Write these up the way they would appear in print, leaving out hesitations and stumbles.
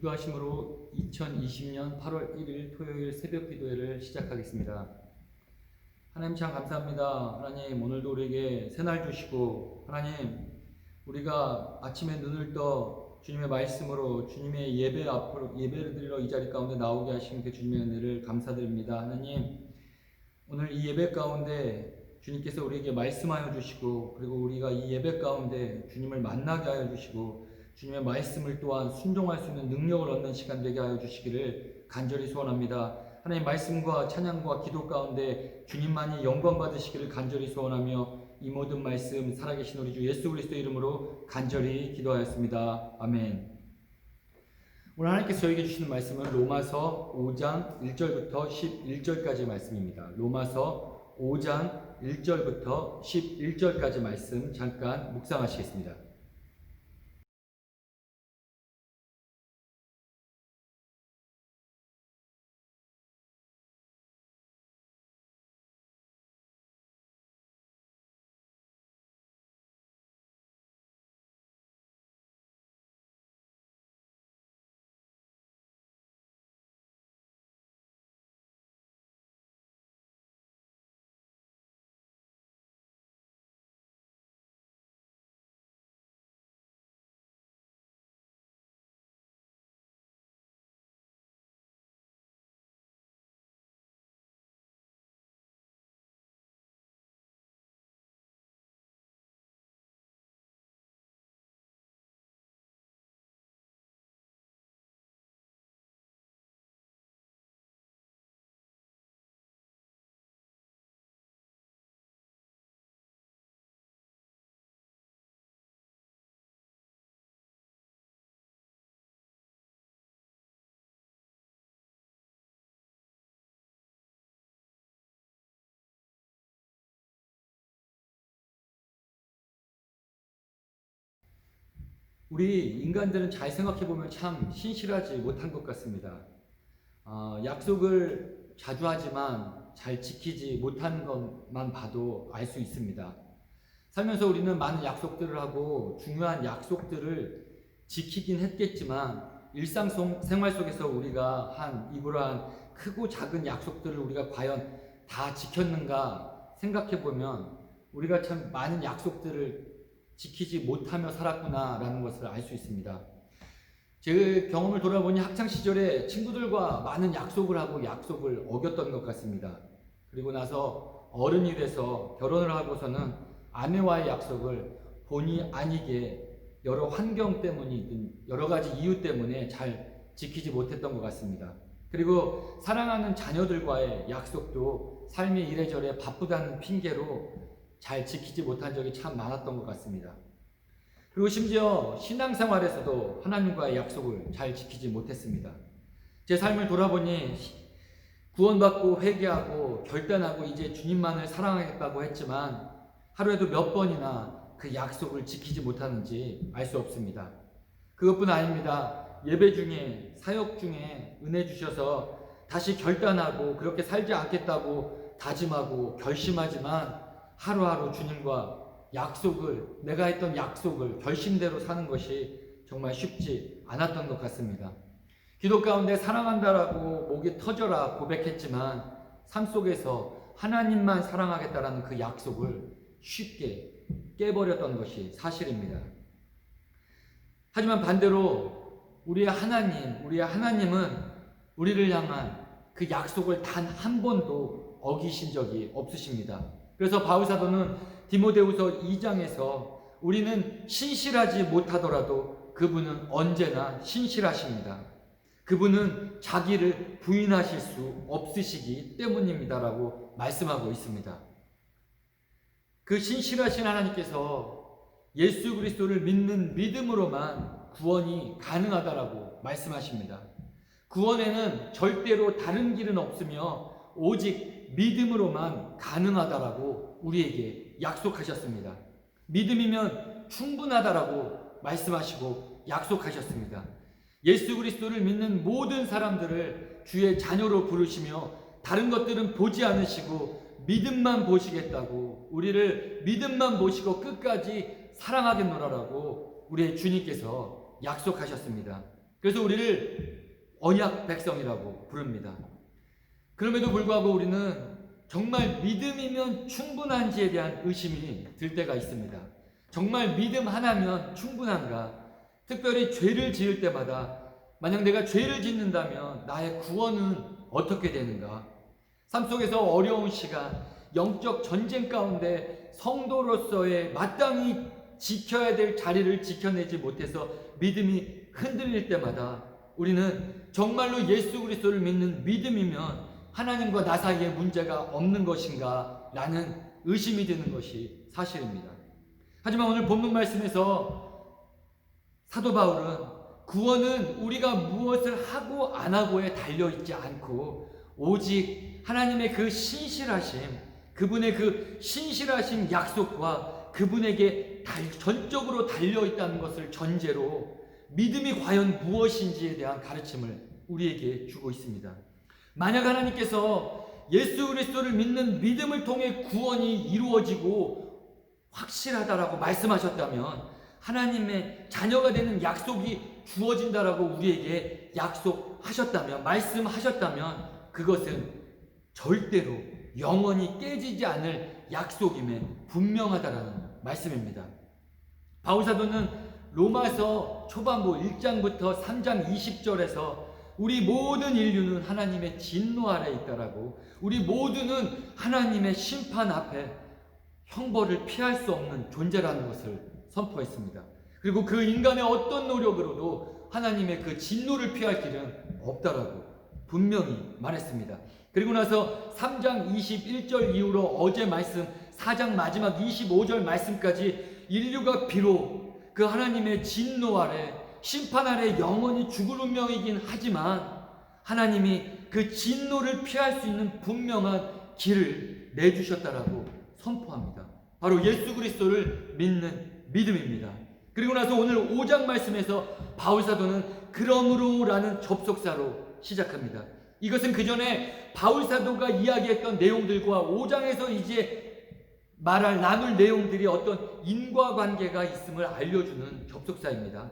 기도하심으로 2020년 8월 1일 토요일 새벽 기도회를 시작하겠습니다. 하나님 참 감사합니다. 하나님 오늘도 우리에게 새날 주시고, 하나님 우리가 아침에 눈을 떠 주님의 말씀으로 주님의 예배 앞으로 예배를 드리러 이 자리 가운데 나오게 하신 그 주님의 은혜를 감사드립니다. 하나님 오늘 이 예배 가운데 주님께서 우리에게 말씀하여 주시고, 그리고 우리가 이 예배 가운데 주님을 만나게 하여 주시고, 주님의 말씀을 또한 순종할 수 있는 능력을 얻는 시간 되게 하여 주시기를 간절히 소원합니다. 하나님 말씀과 찬양과 기도 가운데 주님만이 영광 받으시기를 간절히 소원하며 이 모든 말씀 살아계신 우리 주 예수 그리스도의 이름으로 간절히 기도하였습니다. 아멘. 오늘 하나님께서 저에게 주시는 말씀은 로마서 5장 1절부터 11절까지 말씀입니다. 로마서 5장 1절부터 11절까지 말씀 잠깐 묵상하시겠습니다. 우리 인간들은 잘 생각해보면 참 신실하지 못한 것 같습니다. 약속을 자주 하지만 잘 지키지 못한 것만 봐도 알 수 있습니다. 살면서 우리는 많은 약속들을 하고 중요한 약속들을 지키긴 했겠지만, 일상생활 속에서 우리가 한 입으로 한 크고 작은 약속들을 우리가 과연 다 지켰는가 생각해보면 우리가 참 많은 약속들을 지키지 못하며 살았구나라는 것을 알 수 있습니다. 제 경험을 돌아보니 학창시절에 친구들과 많은 약속을 하고 약속을 어겼던 것 같습니다. 그리고 나서 어른이 돼서 결혼을 하고서는 아내와의 약속을 본의 아니게 여러 환경 때문이든 여러 가지 이유 때문에 잘 지키지 못했던 것 같습니다. 그리고 사랑하는 자녀들과의 약속도 삶의 이래저래 바쁘다는 핑계로 잘 지키지 못한 적이 참 많았던 것 같습니다. 그리고 심지어 신앙생활에서도 하나님과의 약속을 잘 지키지 못했습니다. 제 삶을 돌아보니 구원받고 회개하고 결단하고 이제 주님만을 사랑하겠다고 했지만 하루에도 몇 번이나 그 약속을 지키지 못하는지 알 수 없습니다. 그것뿐 아닙니다. 예배 중에, 사역 중에 은혜 주셔서 다시 결단하고 그렇게 살지 않겠다고 다짐하고 결심하지만 하루하루 주님과 약속을, 내가 했던 약속을 결심대로 사는 것이 정말 쉽지 않았던 것 같습니다. 기도 가운데 사랑한다라고 목이 터져라 고백했지만 삶 속에서 하나님만 사랑하겠다라는 그 약속을 쉽게 깨버렸던 것이 사실입니다. 하지만 반대로 우리의 하나님은 우리를 향한 그 약속을 단 한 번도 어기신 적이 없으십니다. 그래서 바울사도는 디모데후서 2장에서 우리는 신실하지 못하더라도 그분은 언제나 신실하십니다. 그분은 자기를 부인하실 수 없으시기 때문입니다라고 말씀하고 있습니다. 그 신실하신 하나님께서 예수 그리스도를 믿는 믿음으로만 구원이 가능하다라고 말씀하십니다. 구원에는 절대로 다른 길은 없으며 오직 믿음으로만 가능하다라고 우리에게 약속하셨습니다. 믿음이면 충분하다라고 말씀하시고 약속하셨습니다. 예수 그리스도를 믿는 모든 사람들을 주의 자녀로 부르시며 다른 것들은 보지 않으시고 믿음만 보시겠다고, 우리를 믿음만 보시고 끝까지 사랑하겠노라라고 우리의 주님께서 약속하셨습니다. 그래서 우리를 언약 백성이라고 부릅니다. 그럼에도 불구하고 우리는 정말 믿음이면 충분한지에 대한 의심이 들 때가 있습니다. 정말 믿음 하나면 충분한가? 특별히 죄를 지을 때마다 만약 내가 죄를 짓는다면 나의 구원은 어떻게 되는가? 삶 속에서 어려운 시간, 영적 전쟁 가운데 성도로서의 마땅히 지켜야 될 자리를 지켜내지 못해서 믿음이 흔들릴 때마다 우리는 정말로 예수 그리스도를 믿는 믿음이면 하나님과 나 사이에 문제가 없는 것인가? 라는 의심이 드는 것이 사실입니다. 하지만 오늘 본문 말씀에서 사도 바울은 구원은 우리가 무엇을 하고 안 하고에 달려있지 않고 오직 하나님의 그 신실하심, 그분의 그 신실하신 약속과 그분에게 전적으로 달려있다는 것을 전제로 믿음이 과연 무엇인지에 대한 가르침을 우리에게 주고 있습니다. 만약 하나님께서 예수 그리스도를 믿는 믿음을 통해 구원이 이루어지고 확실하다라고 말씀하셨다면, 하나님의 자녀가 되는 약속이 주어진다라고 우리에게 약속하셨다면, 말씀하셨다면 그것은 절대로 영원히 깨지지 않을 약속임에 분명하다라는 말씀입니다. 바울사도는 로마서 초반부 1장부터 3장 20절에서 우리 모든 인류는 하나님의 진노 아래 있다라고, 우리 모두는 하나님의 심판 앞에 형벌을 피할 수 없는 존재라는 것을 선포했습니다. 그리고 그 인간의 어떤 노력으로도 하나님의 그 진노를 피할 길은 없다라고 분명히 말했습니다. 그리고 나서 3장 21절 이후로 어제 말씀 4장 마지막 25절 말씀까지 인류가 비록 그 하나님의 진노 아래, 심판 아래 영원히 죽을 운명이긴 하지만 하나님이 그 진노를 피할 수 있는 분명한 길을 내주셨다라고 선포합니다. 바로 예수 그리스도를 믿는 믿음입니다. 그리고 나서 오늘 5장 말씀에서 바울사도는 그러므로라는 접속사로 시작합니다. 이것은 그 전에 바울사도가 이야기했던 내용들과 5장에서 이제 나눌 내용들이 어떤 인과관계가 있음을 알려주는 접속사입니다.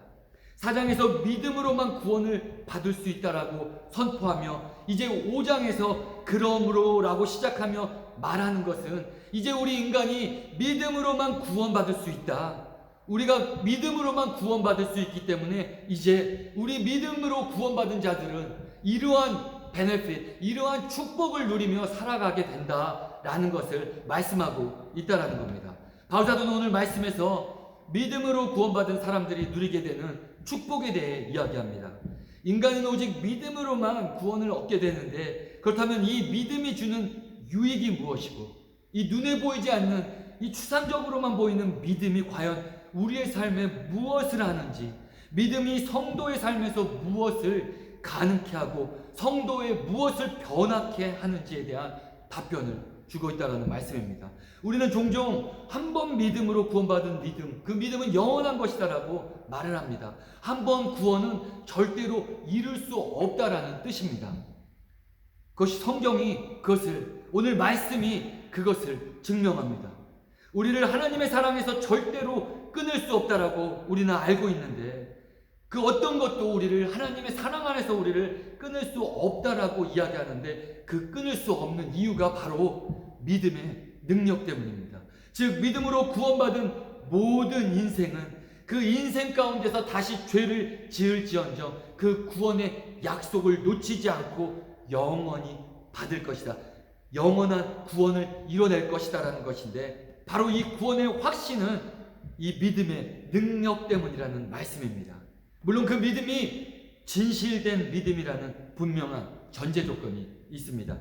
4장에서 믿음으로만 구원을 받을 수 있다라고 선포하며 이제 5장에서 그러므로라고 시작하며 말하는 것은 이제 우리 인간이 믿음으로만 구원받을 수 있다. 우리가 믿음으로만 구원받을 수 있기 때문에 이제 우리 믿음으로 구원받은 자들은 이러한 베네핏, 이러한 축복을 누리며 살아가게 된다라는 것을 말씀하고 있다라는 겁니다. 바울사도는 오늘 말씀에서 믿음으로 구원받은 사람들이 누리게 되는 축복에 대해 이야기합니다. 인간은 오직 믿음으로만 구원을 얻게 되는데, 그렇다면 이 믿음이 주는 유익이 무엇이고, 이 눈에 보이지 않는 이 추상적으로만 보이는 믿음이 과연 우리의 삶에 무엇을 하는지, 믿음이 성도의 삶에서 무엇을 가능케 하고 성도의 무엇을 변하게 하는지에 대한 답변을 주고 있다는 말씀입니다. 우리는 종종 한 번 믿음으로 구원받은 믿음, 그 믿음은 영원한 것이다라고 말을 합니다. 한 번 구원은 절대로 이룰 수 없다라는 뜻입니다. 그것이 성경이 그것을, 오늘 말씀이 그것을 증명합니다. 우리를 하나님의 사랑에서 절대로 끊을 수 없다라고 우리는 알고 있는데, 그 어떤 것도 우리를 하나님의 사랑 안에서 우리를 끊을 수 없다라고 이야기하는데, 그 끊을 수 없는 이유가 바로 믿음의 능력 때문입니다. 즉 믿음으로 구원받은 모든 인생은 그 인생 가운데서 다시 죄를 지을지언정 그 구원의 약속을 놓치지 않고 영원히 받을 것이다. 영원한 구원을 이뤄낼 것이다라는 것인데, 바로 이 구원의 확신은 이 믿음의 능력 때문이라는 말씀입니다. 물론 그 믿음이 진실된 믿음이라는 분명한 전제 조건이 있습니다.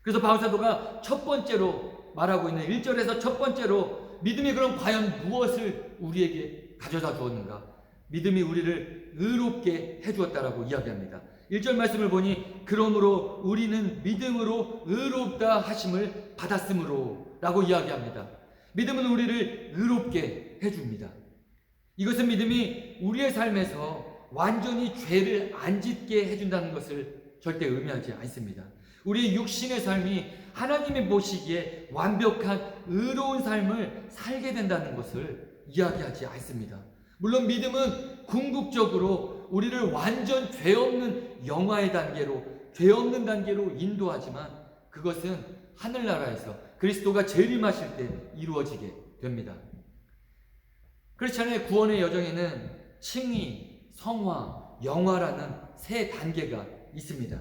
그래서 바울사도가 첫 번째로 말하고 있는 1절에서 첫 번째로 믿음이 그럼 과연 무엇을 우리에게 가져다 주었는가? 믿음이 우리를 의롭게 해주었다라고 이야기합니다. 1절 말씀을 보니 그러므로 우리는 믿음으로 의롭다 하심을 받았으므로 라고 이야기합니다. 믿음은 우리를 의롭게 해줍니다. 이것은 믿음이 우리의 삶에서 완전히 죄를 안 짓게 해준다는 것을 절대 의미하지 않습니다. 우리 육신의 삶이 하나님이 보시기에 완벽한 의로운 삶을 살게 된다는 것을 이야기하지 않습니다. 물론 믿음은 궁극적으로 우리를 완전 죄 없는 영화의 단계로, 죄 없는 단계로 인도하지만 그것은 하늘나라에서 그리스도가 재림하실 때 이루어지게 됩니다. 크리스천의 구원의 여정에는 칭의, 성화, 영화라는 세 단계가 있습니다.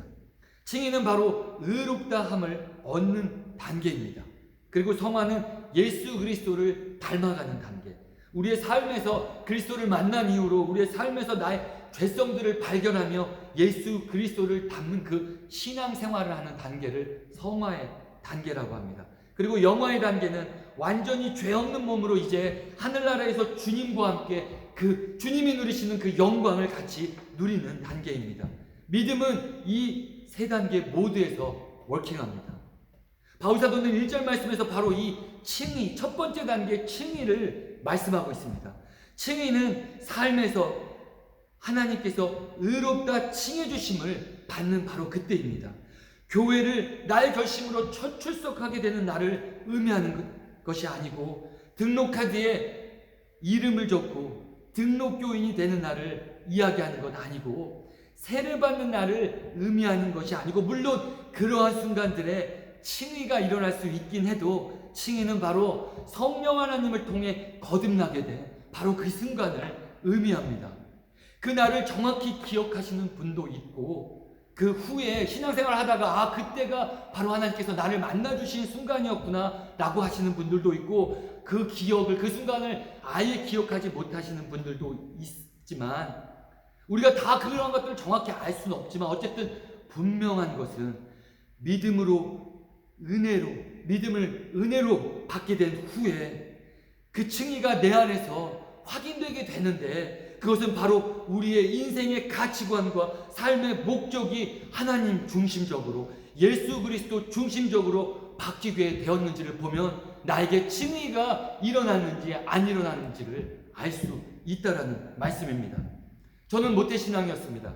칭의는 바로 의롭다함을 얻는 단계입니다. 그리고 성화는 예수 그리스도를 닮아가는 단계. 우리의 삶에서 그리스도를 만난 이후로 우리의 삶에서 나의 죄성들을 발견하며 예수 그리스도를 닮는 그 신앙생활을 하는 단계를 성화의 단계라고 합니다. 그리고 영화의 단계는 완전히 죄 없는 몸으로 이제 하늘나라에서 주님과 함께 그 주님이 누리시는 그 영광을 같이 누리는 단계입니다. 믿음은 이 세 단계 모두에서 워킹합니다. 바울사도는 1절 말씀에서 바로 이 칭의, 첫 번째 단계 칭의를 말씀하고 있습니다. 칭의는 삶에서 하나님께서 의롭다 칭해 주심을 받는 바로 그때입니다. 교회를 나의 결심으로 첫 출석하게 되는 날을 의미하는 것이 아니고 등록카드에 이름을 적고 등록교인이 되는 날을 이야기하는 것 아니고 세례받는 날을 의미하는 것이 아니고, 물론 그러한 순간들에 칭의가 일어날 수 있긴 해도 칭의는 바로 성령 하나님을 통해 거듭나게 된 바로 그 순간을 의미합니다. 그 날을 정확히 기억하시는 분도 있고 그 후에 신앙생활을 하다가 그때가 바로 하나님께서 나를 만나주신 순간이었구나 라고 하시는 분들도 있고, 그 기억을, 그 순간을 아예 기억하지 못하시는 분들도 있지만, 우리가 다 그런 것들을 정확히 알 수는 없지만 어쨌든 분명한 것은 믿음을 은혜로 받게 된 후에 그 칭의가 내 안에서 확인되게 되는데, 그것은 바로 우리의 인생의 가치관과 삶의 목적이 하나님 중심적으로, 예수 그리스도 중심적으로 바뀌게 되었는지를 보면 나에게 칭의가 일어났는지 안 일어났는지를 알 수 있다라는 말씀입니다. 저는 모태신앙이었습니다.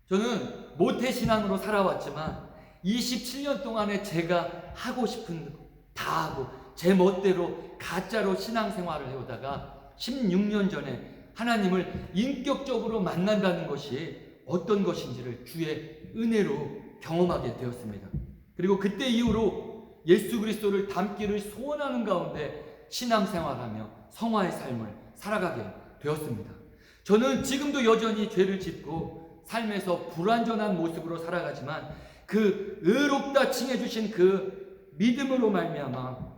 저는 모태신앙으로 살아왔지만 27년 동안에 제가 하고 싶은 거 다 하고 제 멋대로 가짜로 신앙생활을 해오다가 16년 전에 하나님을 인격적으로 만난다는 것이 어떤 것인지를 주의 은혜로 경험하게 되었습니다. 그리고 그때 이후로 예수 그리스도를 닮기를 소원하는 가운데 신앙생활하며 성화의 삶을 살아가게 되었습니다. 저는 지금도 여전히 죄를 짓고 삶에서 불완전한 모습으로 살아가지만 그 의롭다 칭해주신 그 믿음으로 말미암아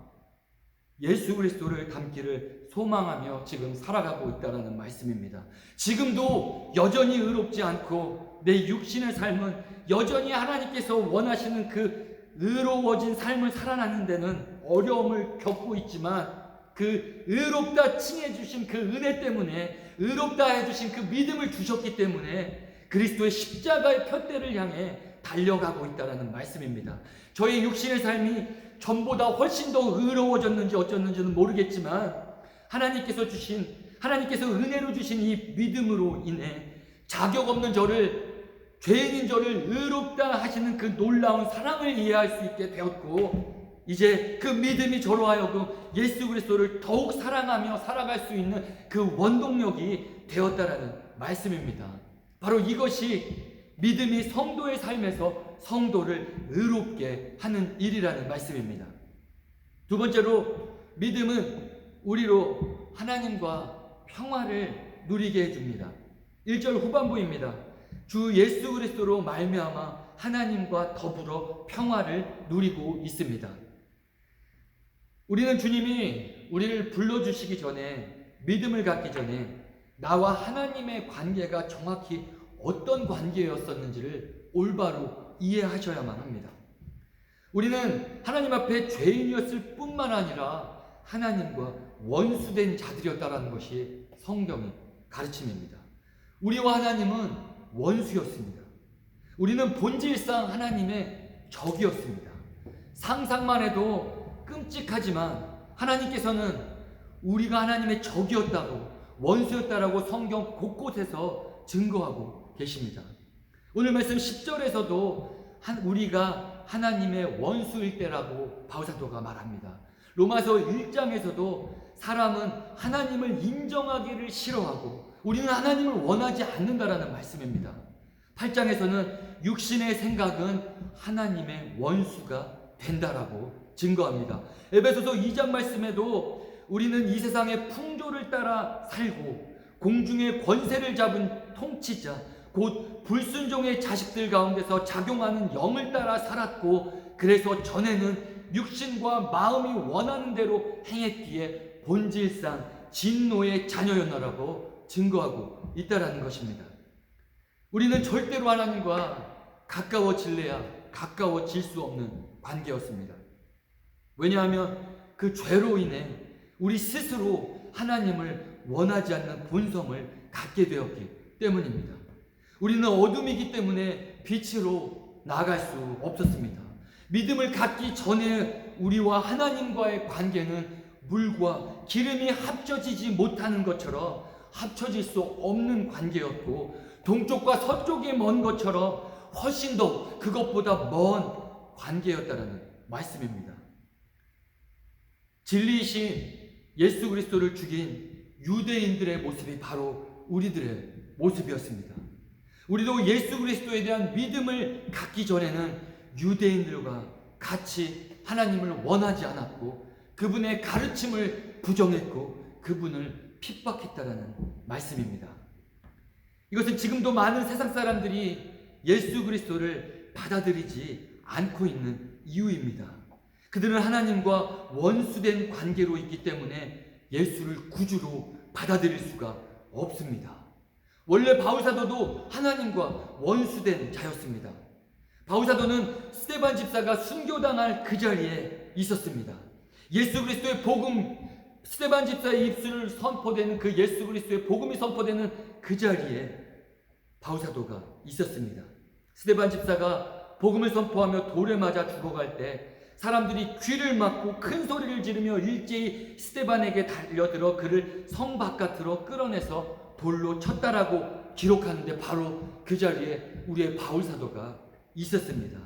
예수 그리스도를 닮기를 소망하며 지금 살아가고 있다는 말씀입니다. 지금도 여전히 의롭지 않고 내 육신의 삶은 여전히 하나님께서 원하시는 그 의로워진 삶을 살아가는 데는 어려움을 겪고 있지만, 그 의롭다 칭해주신 그 은혜 때문에, 의롭다 해주신 그 믿음을 주셨기 때문에 그리스도의 십자가의 푯대를 향해 달려가고 있다는 말씀입니다. 저의 육신의 삶이 전보다 훨씬 더 의로워졌는지 어쩌는지는 모르겠지만 하나님께서 은혜로 주신 이 믿음으로 인해 자격 없는 저를, 죄인인 저를 의롭다 하시는 그 놀라운 사랑을 이해할 수 있게 되었고, 이제 그 믿음이 저로 하여금 예수 그리스도를 더욱 사랑하며 살아갈 수 있는 그 원동력이 되었다라는 말씀입니다. 바로 이것이 믿음이 성도의 삶에서 성도를 의롭게 하는 일이라는 말씀입니다. 두 번째로, 믿음은 우리로 하나님과 평화를 누리게 해줍니다. 1절 후반부입니다. 주 예수 그리스도로 말미암아 하나님과 더불어 평화를 누리고 있습니다. 우리는 주님이 우리를 불러주시기 전에, 믿음을 갖기 전에 나와 하나님의 관계가 정확히 어떤 관계였었는지를 올바로 이해하셔야만 합니다. 우리는 하나님 앞에 죄인이었을 뿐만 아니라 하나님과 원수된 자들이었다라는 것이 성경의 가르침입니다. 우리와 하나님은 원수였습니다. 우리는 본질상 하나님의 적이었습니다. 상상만 해도 끔찍하지만 하나님께서는 우리가 하나님의 적이었다고, 원수였다라고 성경 곳곳에서 증거하고 계십니다. 오늘 말씀 10절에서도 우리가 하나님의 원수일 때라고 바울사도가 말합니다. 로마서 1장에서도 사람은 하나님을 인정하기를 싫어하고 우리는 하나님을 원하지 않는다라는 말씀입니다. 8장에서는 육신의 생각은 하나님의 원수가 된다라고 증거합니다. 에베소서 2장 말씀에도 우리는 이 세상의 풍조를 따라 살고 공중의 권세를 잡은 통치자 곧 불순종의 자식들 가운데서 작용하는 영을 따라 살았고 그래서 전에는 육신과 마음이 원하는 대로 행했기에 본질상 진노의 자녀였노라고 증거하고 있다라는 것입니다. 우리는 절대로 하나님과 가까워질래야 가까워질 수 없는 관계였습니다. 왜냐하면 그 죄로 인해 우리 스스로 하나님을 원하지 않는 본성을 갖게 되었기 때문입니다. 우리는 어둠이기 때문에 빛으로 나아갈 수 없었습니다. 믿음을 갖기 전에 우리와 하나님과의 관계는 물과 기름이 합쳐지지 못하는 것처럼 합쳐질 수 없는 관계였고 동쪽과 서쪽이 먼 것처럼 훨씬 더 그것보다 먼 관계였다라는 말씀입니다. 진리이신 예수 그리스도를 죽인 유대인들의 모습이 바로 우리들의 모습이었습니다. 우리도 예수 그리스도에 대한 믿음을 갖기 전에는 유대인들과 같이 하나님을 원하지 않았고 그분의 가르침을 부정했고 그분을 핍박했다라는 말씀입니다. 이것은 지금도 많은 세상 사람들이 예수 그리스도를 받아들이지 않고 있는 이유입니다. 그들은 하나님과 원수된 관계로 있기 때문에 예수를 구주로 받아들일 수가 없습니다. 원래 바울사도도 하나님과 원수된 자였습니다. 바울사도는 스데반 집사가 순교당할 그 자리에 있었습니다. 예수 그리스도의 복음, 스데반 집사의 입술을 선포되는 그 예수 그리스도의 복음이 선포되는 그 자리에 바울사도가 있었습니다. 스데반 집사가 복음을 선포하며 돌에 맞아 죽어갈 때 사람들이 귀를 막고 큰 소리를 지르며 일제히 스데반에게 달려들어 그를 성 바깥으로 끌어내서 돌로 쳤다라고 기록하는데 바로 그 자리에 우리의 바울사도가 있었습니다.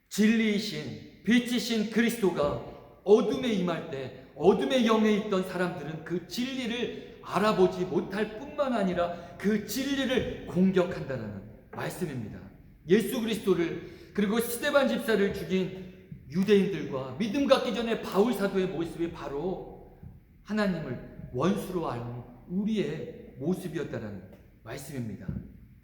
진리이신 빛이신 그리스도가 어둠에 임할 때 어둠의 영에 있던 사람들은 그 진리를 알아보지 못할 뿐만 아니라 그 진리를 공격한다는 말씀입니다. 예수 그리스도를 그리고 스데반 집사를 죽인 유대인들과 믿음 갖기 전에 바울 사도의 모습이 바로 하나님을 원수로 알는 우리의 모습이었다는 말씀입니다.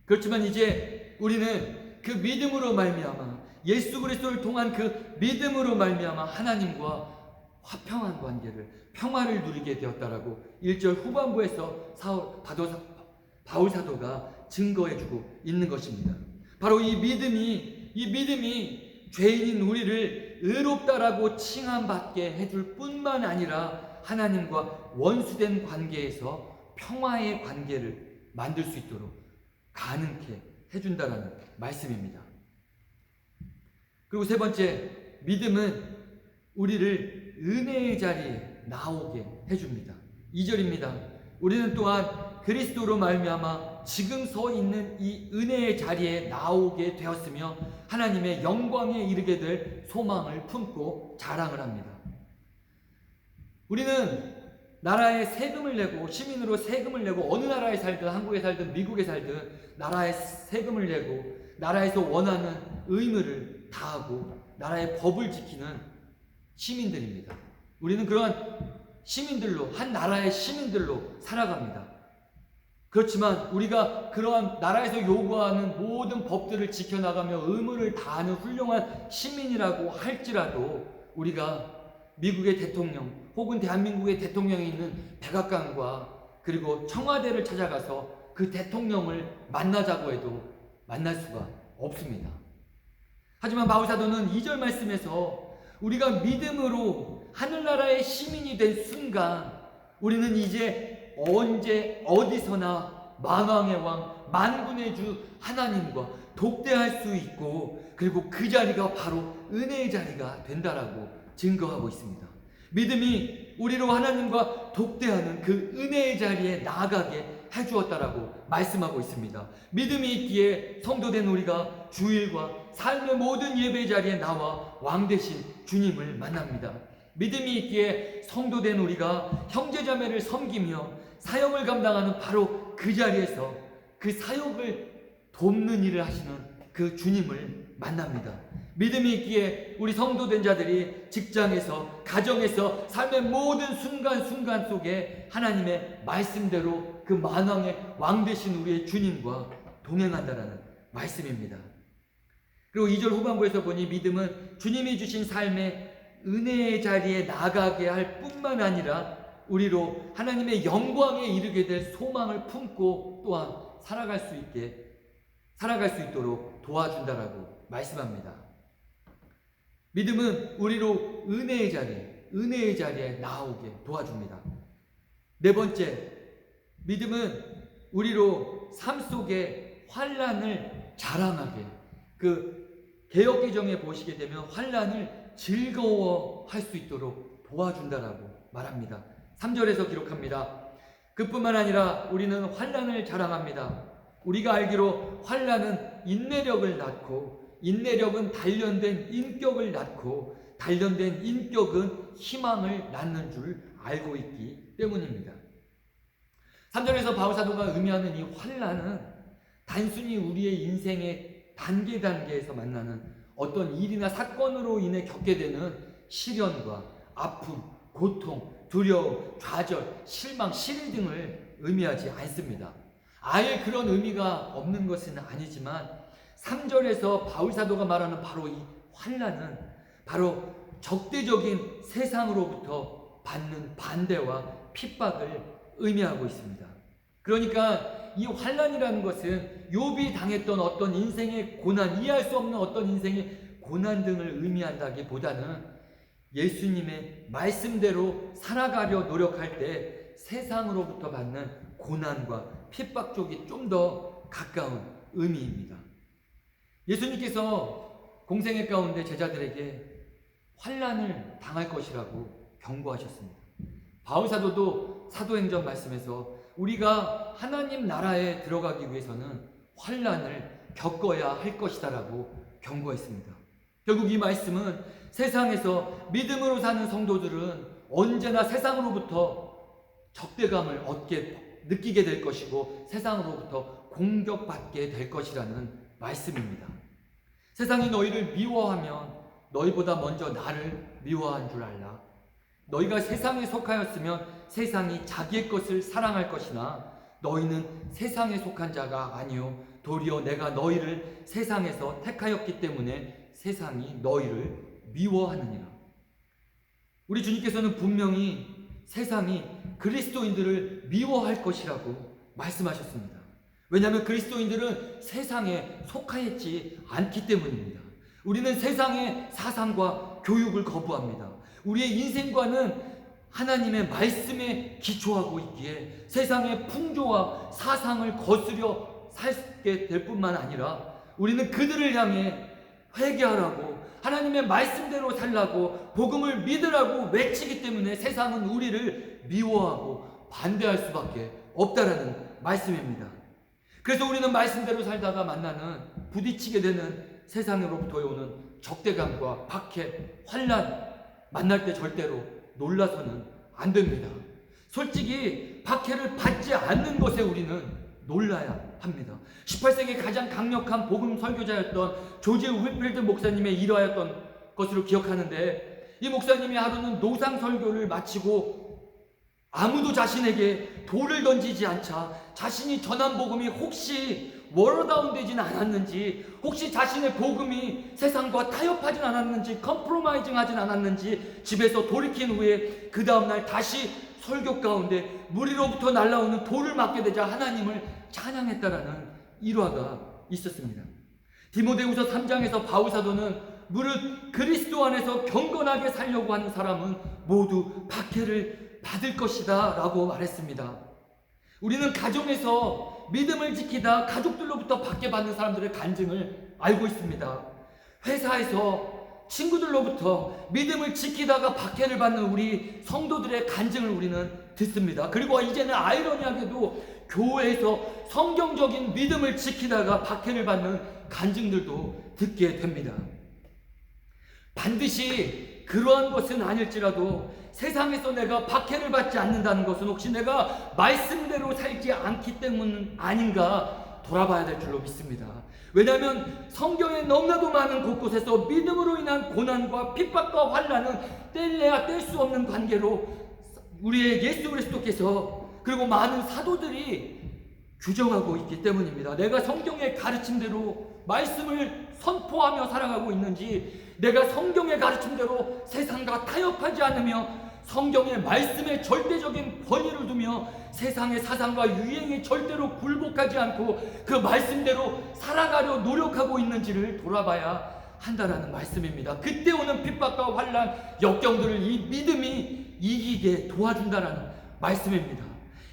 그렇지만 이제 우리는 그 믿음으로 말미암아 예수 그리스도를 통한 그 믿음으로 말미암아 하나님과 화평한 관계를 평화를 누리게 되었다라고 1절 후반부에서 바울 사도가 증거해주고 있는 것입니다. 바로 이 믿음이 죄인인 우리를 의롭다라고 칭함받게 해줄 뿐만 아니라 하나님과 원수된 관계에서 평화의 관계를 만들 수 있도록 가능케 해준다라는 말씀입니다. 그리고 세 번째, 믿음은 우리를 은혜의 자리에 나오게 해줍니다. 2절입니다. 우리는 또한 그리스도로 말미암아 지금 서 있는 이 은혜의 자리에 나오게 되었으며 하나님의 영광에 이르게 될 소망을 품고 자랑을 합니다. 우리는 나라에 세금을 내고 시민으로 세금을 내고 어느 나라에 살든 한국에 살든 미국에 살든 나라에 세금을 내고 나라에서 원하는 의무를 다하고 나라의 법을 지키는 시민들입니다. 우리는 그러한 시민들로 한 나라의 시민들로 살아갑니다. 그렇지만 우리가 그러한 나라에서 요구하는 모든 법들을 지켜나가며 의무를 다하는 훌륭한 시민이라고 할지라도 우리가 미국의 대통령 혹은 대한민국의 대통령이 있는 백악관과 그리고 청와대를 찾아가서 그 대통령을 만나자고 해도 만날 수가 없습니다. 하지만 바울사도는 2절 말씀에서 우리가 믿음으로 하늘나라의 시민이 된 순간 우리는 이제 언제 어디서나 만왕의 왕 만군의 주 하나님과 독대할 수 있고 그리고 그 자리가 바로 은혜의 자리가 된다라고 증거하고 있습니다. 믿음이 우리로 하나님과 독대하는 그 은혜의 자리에 나아가게 해주었다라고 말씀하고 있습니다. 믿음이 있기에 성도된 우리가 주일과 삶의 모든 예배 자리에 나와 왕 되신 주님을 만납니다. 믿음이 있기에 성도된 우리가 형제자매를 섬기며 사역을 감당하는 바로 그 자리에서 그 사역을 돕는 일을 하시는 그 주님을 만납니다. 믿음이 있기에 우리 성도된 자들이 직장에서, 가정에서, 삶의 모든 순간순간 속에 하나님의 말씀대로 그 만왕의 왕 되신 우리의 주님과 동행한다라는 말씀입니다. 그리고 2절 후반부에서 보니 믿음은 주님이 주신 삶의 은혜의 자리에 나가게 할 뿐만 아니라 우리로 하나님의 영광에 이르게 될 소망을 품고 또한 살아갈 수 있도록 도와준다라고 말씀합니다. 믿음은 우리로 은혜의 자리에 나오게 도와줍니다. 네 번째, 믿음은 우리로 삶 속에 환난을 자랑하게, 그 개역개정에 보시게 되면 환난을 즐거워할 수 있도록 도와준다라고 말합니다. 3절에서 기록합니다. 그뿐만 아니라 우리는 환난을 자랑합니다. 우리가 알기로 환난은 인내력을 낳고, 인내력은 단련된 인격을 낳고, 단련된 인격은 희망을 낳는 줄 알고 있기 때문입니다. 3절에서 바울사도가 의미하는 이 환난은 단순히 우리의 인생의 단계에서 만나는 어떤 일이나 사건으로 인해 겪게 되는 시련과 아픔, 고통, 두려움, 좌절, 실망, 실의 등을 의미하지 않습니다. 아예 그런 의미가 없는 것은 아니지만 3절에서 바울사도가 말하는 바로 이 환난은 바로 적대적인 세상으로부터 받는 반대와 핍박을 의미하고 있습니다. 그러니까 이 환난이라는 것은 욥이 당했던 어떤 인생의 고난, 이해할 수 없는 어떤 인생의 고난 등을 의미한다기보다는 예수님의 말씀대로 살아가려 노력할 때 세상으로부터 받는 고난과 핍박 쪽이 좀 더 가까운 의미입니다. 예수님께서 공생애 가운데 제자들에게 환난을 당할 것이라고 경고하셨습니다. 바울사도도 사도행전 말씀에서 우리가 하나님 나라에 들어가기 위해서는 환난을 겪어야 할 것이다라고 경고했습니다. 결국 이 말씀은 세상에서 믿음으로 사는 성도들은 언제나 세상으로부터 적대감을 느끼게 될 것이고 세상으로부터 공격받게 될 것이라는 말씀입니다. 세상이 너희를 미워하면 너희보다 먼저 나를 미워한 줄 알라. 너희가 세상에 속하였으면 세상이 자기의 것을 사랑할 것이나 너희는 세상에 속한 자가 아니요 도리어 내가 너희를 세상에서 택하였기 때문에 세상이 너희를 미워하느니라. 우리 주님께서는 분명히 세상이 그리스도인들을 미워할 것이라고 말씀하셨습니다. 왜냐하면 그리스도인들은 세상에 속하였지 않기 때문입니다. 우리는 세상의 사상과 교육을 거부합니다. 우리의 인생관은 하나님의 말씀에 기초하고 있기에 세상의 풍조와 사상을 거스려 살게 될 뿐만 아니라 우리는 그들을 향해 회개하라고 하나님의 말씀대로 살라고 복음을 믿으라고 외치기 때문에 세상은 우리를 미워하고 반대할 수밖에 없다라는 말씀입니다. 그래서 우리는 말씀대로 살다가 만나는 부딪히게 되는 세상으로부터 오는 적대감과 박해, 환난 만날 때 절대로 놀라서는 안 됩니다. 솔직히 박해를 받지 않는 것에 우리는 놀라야 합니다. 18세기 가장 강력한 복음 설교자였던 조지 윌필드 목사님의 일화였던 것으로 기억하는데 이 목사님이 하루는 노상 설교를 마치고 아무도 자신에게 돌을 던지지 않자 자신이 전한 복음이 혹시 워러다운 되진 않았는지, 혹시 자신의 복음이 세상과 타협하진 않았는지, 컴프로마이징 하진 않았는지 집에서 돌이킨 후에 그 다음날 다시 설교 가운데 무리로부터 날아오는 돌을 맞게 되자 하나님을 찬양했다라는 일화가 있었습니다. 디모데후서 3장에서 바울사도는 무릇 그리스도 안에서 경건하게 살려고 하는 사람은 모두 박해를 받을 것이다 라고 말했습니다. 우리는 가정에서 믿음을 지키다 가족들로부터 박해받는 사람들의 간증을 알고 있습니다. 회사에서 친구들로부터 믿음을 지키다가 박해를 받는 우리 성도들의 간증을 우리는 듣습니다. 그리고 이제는 아이러니하게도 교회에서 성경적인 믿음을 지키다가 박해를 받는 간증들도 듣게 됩니다. 반드시 그러한 것은 아닐지라도 세상에서 내가 박해를 받지 않는다는 것은 혹시 내가 말씀대로 살지 않기 때문 아닌가 돌아봐야 될 줄로 믿습니다. 왜냐하면 성경에 너무나도 많은 곳곳에서 믿음으로 인한 고난과 핍박과 환난은 뗄래야 뗄 수 없는 관계로 우리의 예수 그리스도께서 그리고 많은 사도들이 규정하고 있기 때문입니다. 내가 성경의 가르침대로 말씀을 선포하며 살아가고 있는지, 내가 성경의 가르침대로 세상과 타협하지 않으며 성경의 말씀에 절대적인 권위를 두며 세상의 사상과 유행에 절대로 굴복하지 않고 그 말씀대로 살아가려 노력하고 있는지를 돌아봐야 한다라는 말씀입니다. 그때 오는 핍박과 환난, 역경들을 이 믿음이 이기게 도와준다라는 말씀입니다.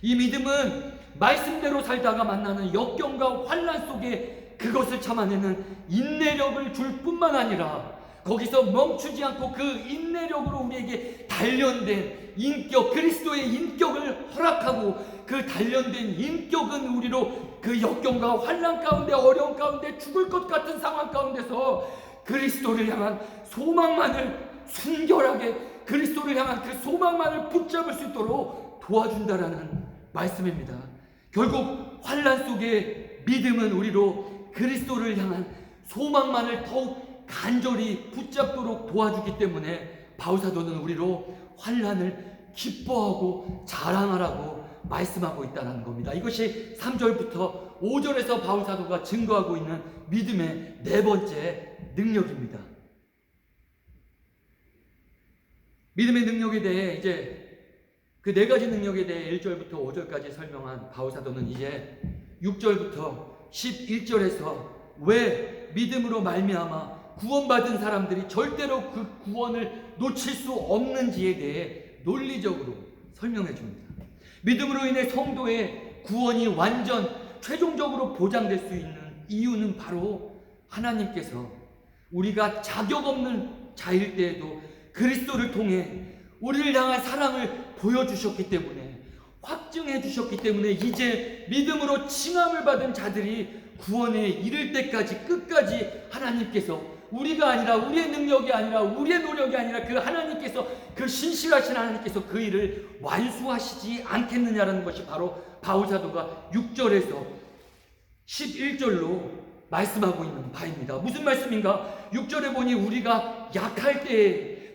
이 믿음은 말씀대로 살다가 만나는 역경과 환난 속에 그것을 참아내는 인내력을 줄 뿐만 아니라 거기서 멈추지 않고 그 인내력으로 우리에게 단련된 인격, 그리스도의 인격을 허락하고 그 단련된 인격은 우리로 그 역경과 환난 가운데, 어려움 가운데, 죽을 것 같은 상황 가운데서 그리스도를 향한 소망만을 순결하게, 그리스도를 향한 그 소망만을 붙잡을 수 있도록 도와준다라는 말씀입니다. 결국 환난 속에 믿음은 우리로 그리스도를 향한 소망만을 더욱 간절히 붙잡도록 도와주기 때문에 바울사도는 우리로 환난을 기뻐하고 자랑하라고 말씀하고 있다는 겁니다. 이것이 3절부터 5절에서 바울사도가 증거하고 있는 믿음의 네 번째 능력입니다. 믿음의 능력에 대해 이제 그 네 가지 능력에 대해 1절부터 5절까지 설명한 바울사도는 이제 6절부터 11절에서 왜 믿음으로 말미암아 구원받은 사람들이 절대로 그 구원을 놓칠 수 없는지에 대해 논리적으로 설명해 줍니다. 믿음으로 인해 성도의 구원이 완전 최종적으로 보장될 수 있는 이유는 바로 하나님께서 우리가 자격 없는 자일 때에도 그리스도를 통해 우리를 향한 사랑을 보여주셨기 때문에, 확증해 주셨기 때문에 이제 믿음으로 칭함을 받은 자들이 구원에 이를 때까지 끝까지 하나님께서, 우리가 아니라, 우리의 능력이 아니라, 우리의 노력이 아니라 그 하나님께서, 그 신실하신 하나님께서 그 일을 완수하시지 않겠느냐라는 것이 바로 바울사도가 6절에서 11절로 말씀하고 있는 바입니다. 무슨 말씀인가? 6절에 보니 우리가 약할 때에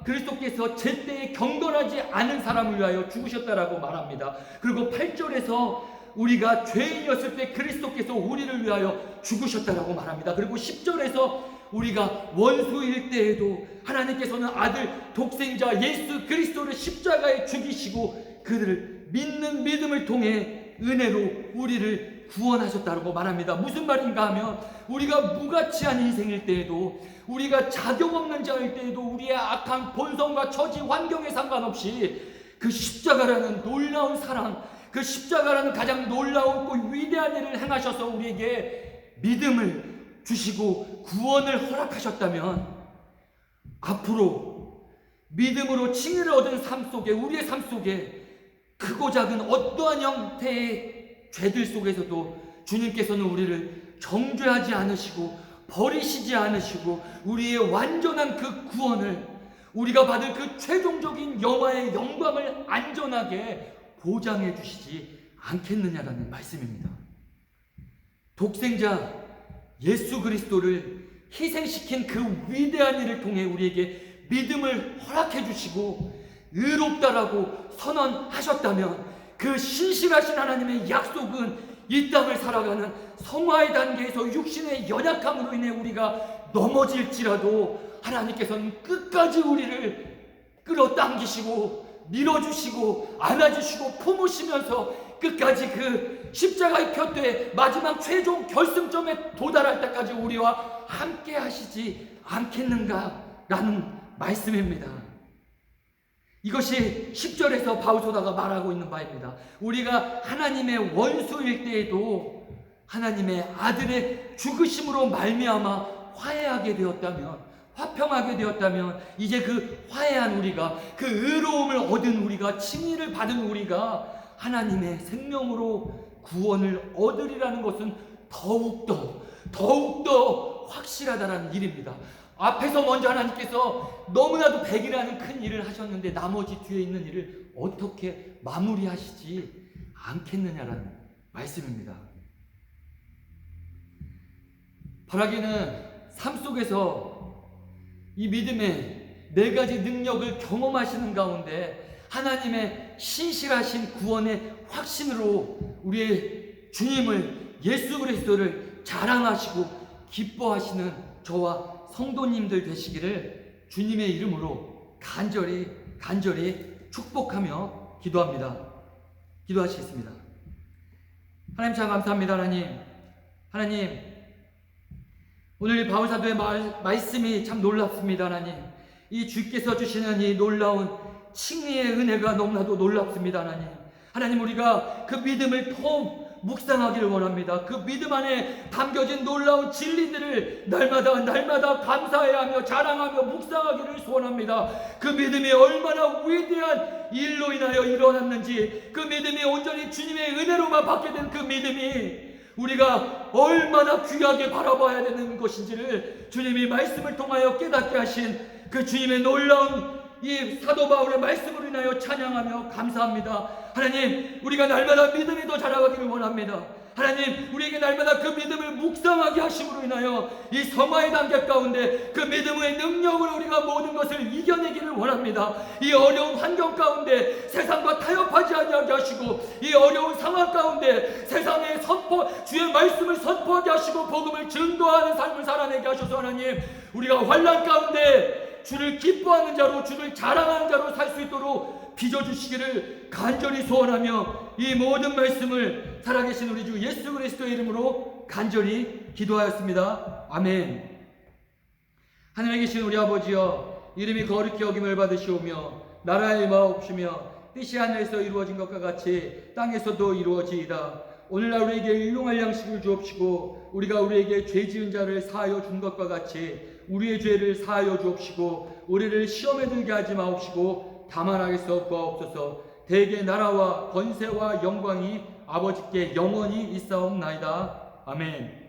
그리스도께서 제때에 경건하지 않은 사람을 위하여 죽으셨다라고 말합니다. 그리고 8절에서 우리가 죄인이었을 때 그리스도께서 우리를 위하여 죽으셨다라고 말합니다. 그리고 10절에서 우리가 원수일 때에도 하나님께서는 아들 독생자 예수 그리스도를 십자가에 죽이시고 그들을 믿는 믿음을 통해 은혜로 우리를 구원하셨다고 말합니다. 무슨 말인가 하면 우리가 무가치한 인생일 때에도, 우리가 자격 없는 자일 때에도 우리의 악한 본성과 처지 환경에 상관없이 그 십자가라는 놀라운 사랑, 그 십자가라는 가장 놀라운 위대한 일을 행하셔서 우리에게 믿음을 주시고 구원을 허락하셨다면 앞으로 믿음으로 칭의를 얻은 삶 속에, 우리의 삶 속에 크고 작은 어떠한 형태의 죄들 속에서도 주님께서는 우리를 정죄하지 않으시고 버리시지 않으시고 우리의 완전한 그 구원을, 우리가 받을 그 최종적인 영화의 영광을 안전하게 보장해 주시지 않겠느냐라는 말씀입니다. 독생자 예수 그리스도를 희생시킨 그 위대한 일을 통해 우리에게 믿음을 허락해 주시고 의롭다라고 선언하셨다면 그 신실하신 하나님의 약속은 이 땅을 살아가는 성화의 단계에서 육신의 연약함으로 인해 우리가 넘어질지라도 하나님께서는 끝까지 우리를 끌어당기시고 밀어주시고 안아주시고 품으시면서 끝까지 그 십자가의 푯대에 마지막 최종 결승점에 도달할 때까지 우리와 함께 하시지 않겠는가라는 말씀입니다. 이것이 10절에서 바울사도가 말하고 있는 바입니다. 우리가 하나님의 원수일 때에도 하나님의 아들의 죽으심으로 말미암아 화해하게 되었다면, 화평하게 되었다면 이제 그 화해한 우리가, 그 의로움을 얻은 우리가, 칭의를 받은 우리가 하나님의 생명으로 구원을 얻으리라는 것은 더욱더 확실하다는 일입니다. 앞에서 먼저 하나님께서 너무나도 백이라는 큰 일을 하셨는데 나머지 뒤에 있는 일을 어떻게 마무리하시지 않겠느냐라는 말씀입니다. 바라기는 삶 속에서 이 믿음의 4가지 능력을 경험하시는 가운데 하나님의 신실하신 구원의 확신으로 우리의 주님을 예수 그리스도를 자랑하시고 기뻐하시는 저와 성도님들 되시기를 주님의 이름으로 간절히 축복하며 기도합니다. 기도하시겠습니다. 하나님 참 감사합니다. 하나님 오늘 이 바울사도의 말씀이 참 놀랍습니다. 하나님 이 주께서 주시는 이 놀라운 칭의의 은혜가 너무나도 놀랍습니다. 하나님 우리가 그 믿음을 더 묵상하기를 원합니다. 그 믿음 안에 담겨진 놀라운 진리들을 날마다 감사해야 하며 자랑하며 묵상하기를 소원합니다. 그 믿음이 얼마나 위대한 일로 인하여 일어났는지, 그 믿음이 온전히 주님의 은혜로만 받게 된 그 믿음이 우리가 얼마나 귀하게 바라봐야 되는 것인지를 주님이 말씀을 통하여 깨닫게 하신 그 주님의 놀라운 이 사도 바울의 말씀으로 인하여 찬양하며 감사합니다. 하나님 우리가 날마다 믿음이 더 자라가기를 원합니다. 하나님 우리에게 날마다 그 믿음을 묵상하게 하심으로 인하여 이 성화의 단계 가운데 그 믿음의 능력으로 우리가 모든 것을 이겨내기를 원합니다. 이 어려운 환경 가운데 세상과 타협하지 아니하게 하시고, 이 어려운 상황 가운데 세상에 주의 말씀을 선포하게 하시고 복음을 증거하는 삶을 살아내게 하셔서 하나님 우리가 환난 가운데 주를 기뻐하는 자로, 주를 자랑하는 자로 살 수 있도록 빚어주시기를 간절히 소원하며 이 모든 말씀을 살아계신 우리 주 예수 그리스도의 이름으로 간절히 기도하였습니다. 아멘. 하늘에 계신 우리 아버지여, 이름이 거룩히 여김을 받으시오며 나라의 마옵시며 뜻이 하늘에서 이루어진 것과 같이 땅에서도 이루어지이다. 오늘날 우리에게 일용할 양식을 주옵시고 우리가 우리에게 죄 지은 자를 사하여 준 것과 같이 우리의 죄를 사하여 주옵시고 우리를 시험에 들게 하지 마옵시고 다만 하겠사옵고 하옵소서. 대개 나라와 권세와 영광이 아버지께 영원히 있사옵나이다. 아멘.